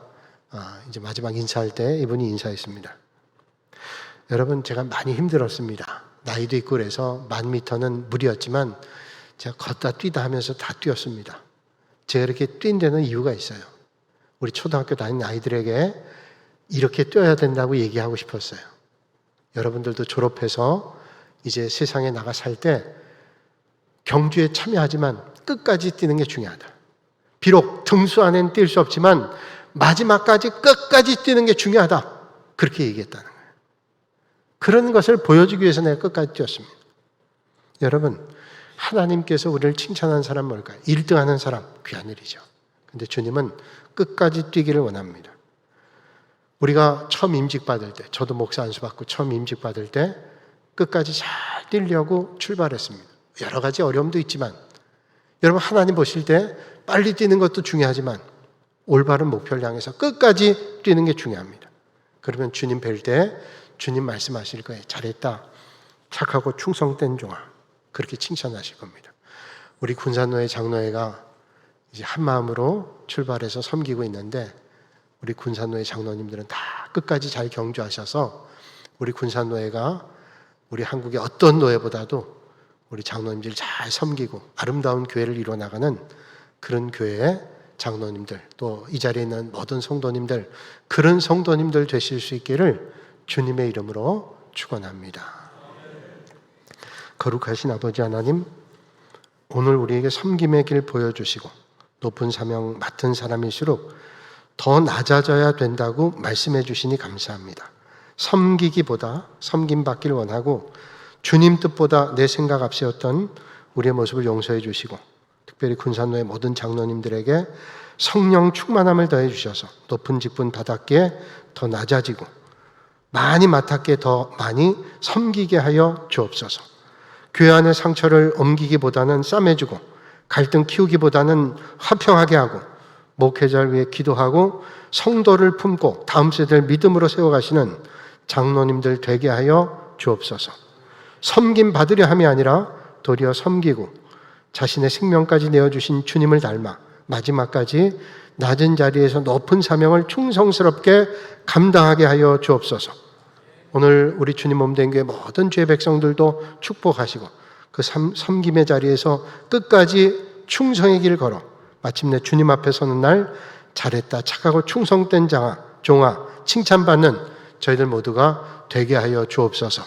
이제 마지막 인사할 때 이분이 인사했습니다. 여러분, 제가 많이 힘들었습니다. 나이도 있고 그래서 10,000m는 무리였지만 제가 걷다 뛰다 하면서 다 뛰었습니다. 제가 이렇게 뛴 데는 이유가 있어요. 우리 초등학교 다니는 아이들에게 이렇게 뛰어야 된다고 얘기하고 싶었어요. 여러분들도 졸업해서 이제 세상에 나가 살 때 경주에 참여하지만 끝까지 뛰는 게 중요하다. 비록 등수 안에는 뛸 수 없지만 마지막까지 끝까지 뛰는 게 중요하다. 그렇게 얘기했다는 거예요. 그런 것을 보여주기 위해서 내가 끝까지 뛰었습니다. 여러분, 하나님께서 우리를 칭찬하는 사람 뭘까요? 1등하는 사람, 귀한 일이죠. 근데 주님은 끝까지 뛰기를 원합니다. 우리가 처음 임직받을 때, 저도 목사 안수 받고 처음 임직받을 때 끝까지 잘 뛰려고 출발했습니다. 여러 가지 어려움도 있지만 여러분, 하나님 보실 때 빨리 뛰는 것도 중요하지만 올바른 목표를 향해서 끝까지 뛰는 게 중요합니다. 그러면 주님 뵐 때 주님 말씀하실 거예요. 잘했다. 착하고 충성된 종아. 그렇게 칭찬하실 겁니다. 우리 군산노회 장로회가 이제 한 마음으로 출발해서 섬기고 있는데 우리 군산노회 장로님들은 다 끝까지 잘 경주하셔서 우리 군산노회가 우리 한국의 어떤 노회보다도 우리 장로님들 잘 섬기고 아름다운 교회를 이뤄나가는 그런 교회의 장로님들, 또 이 자리에 있는 모든 성도님들, 그런 성도님들 되실 수 있기를 주님의 이름으로 축원합니다. 거룩하신 아버지 하나님, 오늘 우리에게 섬김의 길 보여주시고 높은 사명 맡은 사람일수록 더 낮아져야 된다고 말씀해 주시니 감사합니다. 섬기기보다 섬김받길 원하고 주님 뜻보다 내 생각 앞세웠던 우리의 모습을 용서해 주시고 특별히 군산로의 모든 장로님들에게 성령 충만함을 더해 주셔서 높은 직분 받았기에 더 낮아지고 많이 맡았기에 더 많이 섬기게 하여 주옵소서. 교회 안의 상처를 옮기기보다는 싸매주고 갈등 키우기보다는 화평하게 하고 목회자를 위해 기도하고 성도를 품고 다음 세대를 믿음으로 세워가시는 장로님들 되게 하여 주옵소서. 섬김 받으려 함이 아니라 도리어 섬기고 자신의 생명까지 내어주신 주님을 닮아 마지막까지 낮은 자리에서 높은 사명을 충성스럽게 감당하게 하여 주옵소서. 오늘 우리 주님 몸된 교회 모든 주의 백성들도 축복하시고 그 섬김의 자리에서 끝까지 충성의 길을 걸어 마침내 주님 앞에 서는 날 잘했다 착하고 충성된 종아 칭찬받는 저희들 모두가 되게 하여 주옵소서.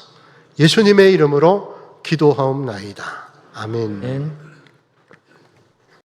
예수님의 이름으로 기도하옵나이다. 아멘.